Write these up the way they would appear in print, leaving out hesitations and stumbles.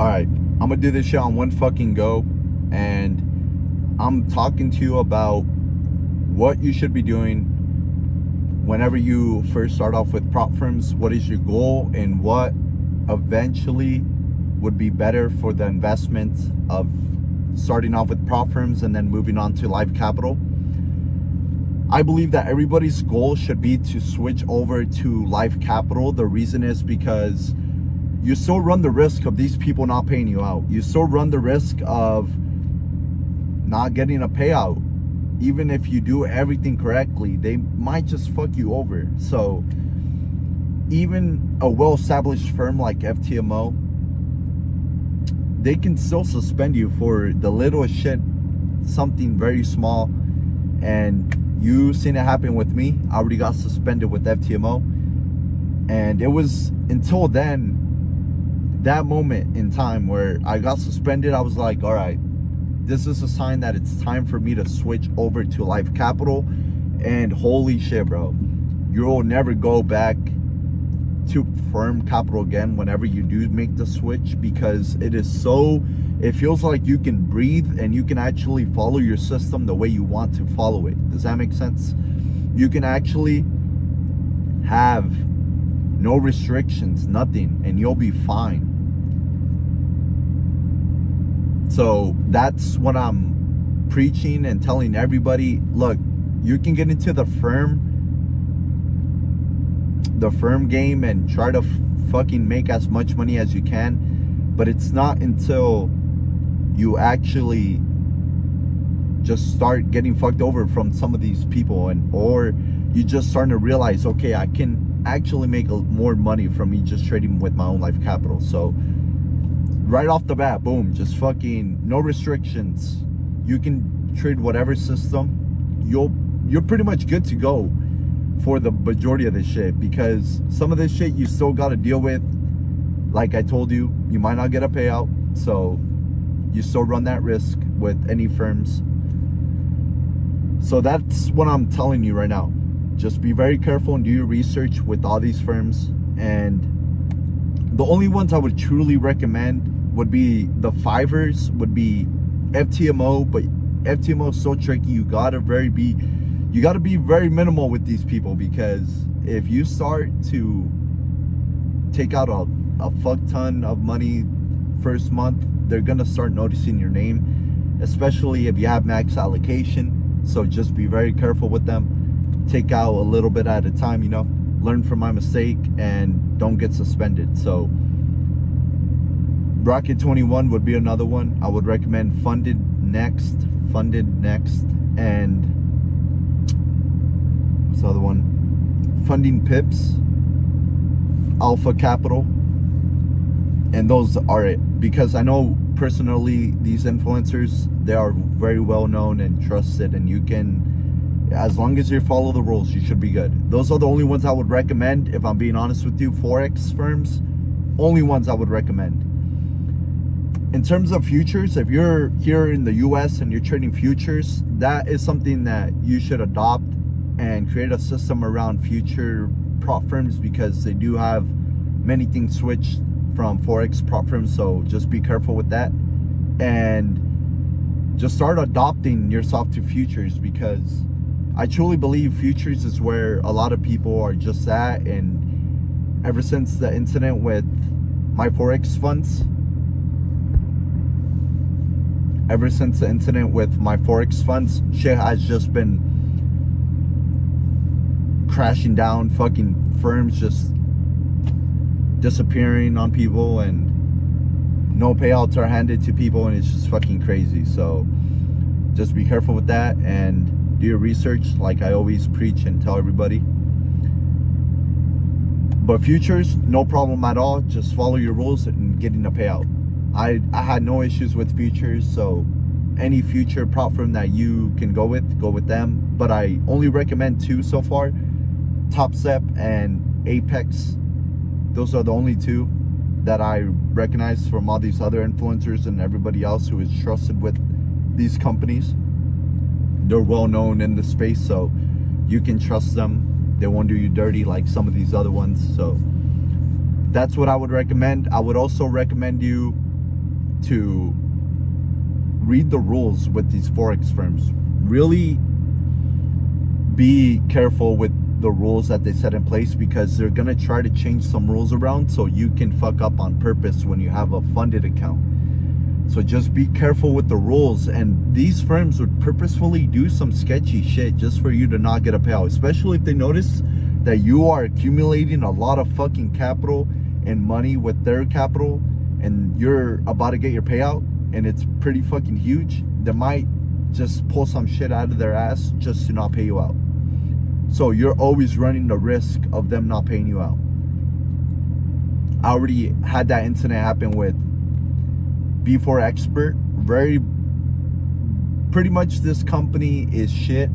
All right, I'm gonna do this shit on one fucking go, and I'm talking to you about what you should be doing whenever you first start off with prop firms. What is your goal, and what eventually would be better for the investment of starting off with prop firms and then moving on to live capital. I believe that everybody's goal should be to switch over to live capital. The reason is because you still run the risk of these people not paying you out. You still run the risk of not getting a payout. Even if you do everything correctly, they might just fuck you over. So even a well-established firm like FTMO, they can still suspend you for the littlest shit, something very small. And you seen it happen with me. I already got suspended with FTMO, and it was until then, that moment in time where I got suspended, I was like, all right, this is a sign that it's time for me to switch over to live capital. And holy shit, bro, you will never go back to firm capital again whenever you do make the switch, because it feels like you can breathe and you can actually follow your system the way you want to follow it. Does that make sense? You can actually have no restrictions, nothing, and you'll be fine. So that's what I'm preaching and telling everybody. Look, you can get into the firm game and try to fucking make as much money as you can, but it's not until you actually just start getting fucked over from some of these people, or you just starting to realize, okay, I can actually make more money from me just trading with my own life capital. So right off the bat, boom, just fucking no restrictions. You can trade whatever system. You're pretty much good to go for the majority of this shit, because some of this shit you still got to deal with. Like I told you, you might not get a payout, so you still run that risk with any firms. So that's what I'm telling you right now. Just be very careful and do your research with all these firms. And the only ones I would truly recommend would be the fivers, would be FTMO. But FTMO is so tricky. You gotta be very minimal with these people, because if you start to take out a fuck ton of money first month, they're gonna start noticing your name, especially if you have max allocation. So just be very careful with them. Take out a little bit at a time, learn from my mistake and don't get suspended. So Rocket 21 would be another one. I would recommend Funded Next, and what's the other one? Funding Pips, Alpha Capital, and those are it. Because I know personally these influencers, they are very well known and trusted, and you can, as long as you follow the rules, you should be good. Those are the only ones I would recommend, if I'm being honest with you. Forex firms, only ones I would recommend. In terms of futures, if you're here in the US and you're trading futures, that is something that you should adopt and create a system around future prop firms, because they do have many things switched from Forex prop firms. So just be careful with that, and just start adopting yourself to futures, because I truly believe futures is where a lot of people are just at. And ever since the incident with my Forex funds, shit has just been crashing down. Fucking firms just disappearing on people, and no payouts are handed to people, and it's just fucking crazy. So just be careful with that and do your research, like I always preach and tell everybody. But futures, no problem at all. Just follow your rules and getting a payout. I had no issues with futures, so any future prop firm that you can go with them. But I only recommend two so far: Top Step and Apex. Those are the only two that I recognize from all these other influencers and everybody else who is trusted with these companies. They're well known in the space, so you can trust them. They won't do you dirty like some of these other ones. So that's what I would recommend. I would also recommend you to read the rules with these forex firms. Really be careful with the rules that they set in place, because they're gonna try to change some rules around so you can fuck up on purpose when you have a funded account. So just be careful with the rules, and these firms would purposefully do some sketchy shit just for you to not get a payout, especially if they notice that you are accumulating a lot of fucking capital and money with their capital, and you're about to get your payout and it's pretty fucking huge. They might just pull some shit out of their ass just to not pay you out. So you're always running the risk of them not paying you out. I already had that incident happen with B4 Expert. Pretty much this company is shit.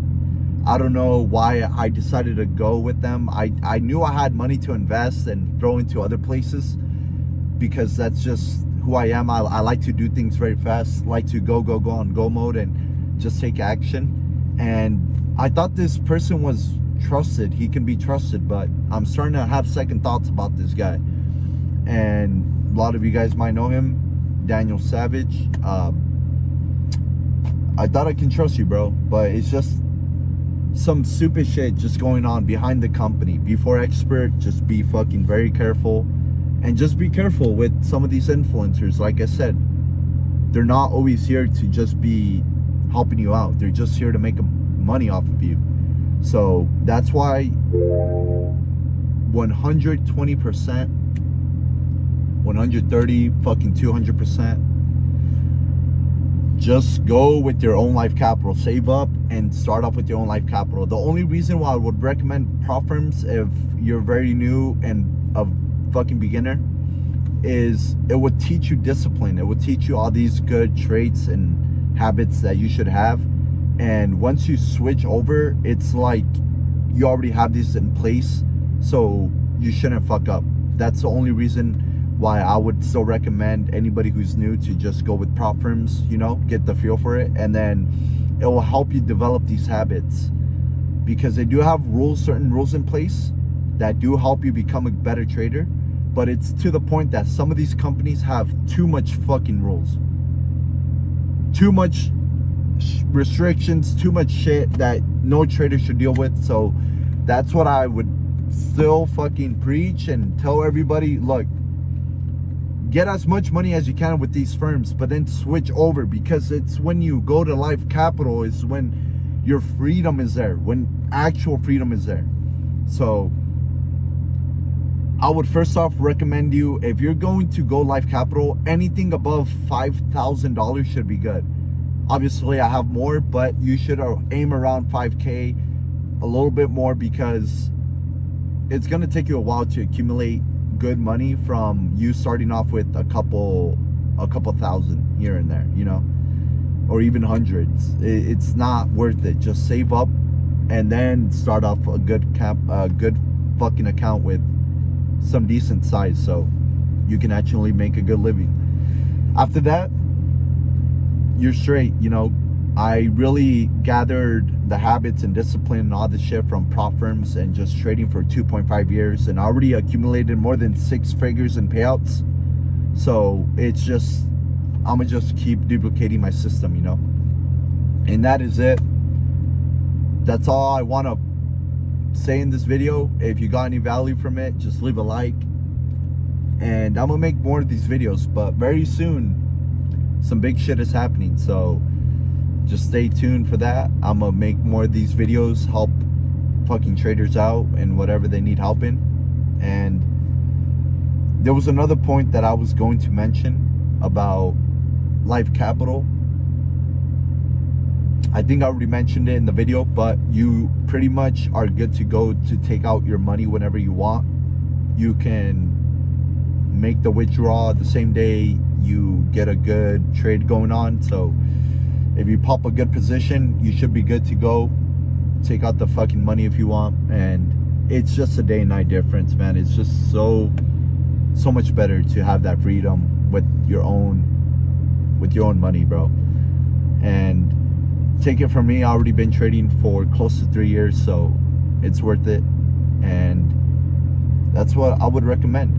I don't know why I decided to go with them. I knew I had money to invest and throw into other places, because that's just who I am. I like to do things very fast, like to go on go mode and just take action. And I thought this person was trusted. He can be trusted, but I'm starting to have second thoughts about this guy. And a lot of you guys might know him, Daniel Savage. I thought I can trust you, bro, but it's just some stupid shit just going on behind the company. B4 Expert, just be fucking very careful. And just be careful with some of these influencers. Like I said, they're not always here to just be helping you out. They're just here to make money off of you. So that's why 120%, 130, fucking 200%. Just go with your own life capital. Save up and start off with your own life capital. The only reason why I would recommend prop firms if you're very new and a fucking beginner is it would teach you discipline. It would teach you all these good traits and habits that you should have. And once you switch over, it's like you already have these in place, so you shouldn't fuck up. That's the only reason why I would still recommend anybody who's new to just go with prop firms, you know, get the feel for it, and then it will help you develop these habits, because they do have rules, certain rules in place that do help you become a better trader. But it's to the point that some of these companies have too much fucking rules, too much restrictions, too much shit that no trader should deal with. So that's what I would still fucking preach and tell everybody. Look, get as much money as you can with these firms, but then switch over, because it's when you go to life capital is when your freedom is there, when actual freedom is there. So I would first off recommend you, if you're going to go life capital, anything above $5,000 should be good. Obviously I have more, but you should aim around 5K, a little bit more, because it's going to take you a while to accumulate good money from you starting off with a couple thousand here and there, you know, or even hundreds. It's not worth it. Just save up and then start off a good fucking account with some decent size, so you can actually make a good living. After that, you're straight. You know, I really gathered the habits and discipline and all this shit from prop firms and just trading for 2.5 years, and I already accumulated more than 6 figures in payouts. So it's just, I'm gonna just keep duplicating my system, you know. And that is it. That's all I want to say in this video. If you got any value from it, just leave a like, and I'm gonna make more of these videos. But very soon some big shit is happening, so just stay tuned for that. I'm gonna make more of these videos, help fucking traders out and whatever they need help in. And there was another point that I was going to mention about life capital. I think I already mentioned it in the video, but you pretty much are good to go to take out your money whenever you want. You can make the withdrawal the same day you get a good trade going on. So if you pop a good position, you should be good to go. Take out the fucking money if you want. And it's just a day and night difference, man. It's just so much better to have that freedom with your own money, bro. And take it from me, I already been trading for close to 3 years, so it's worth it. And that's what I would recommend.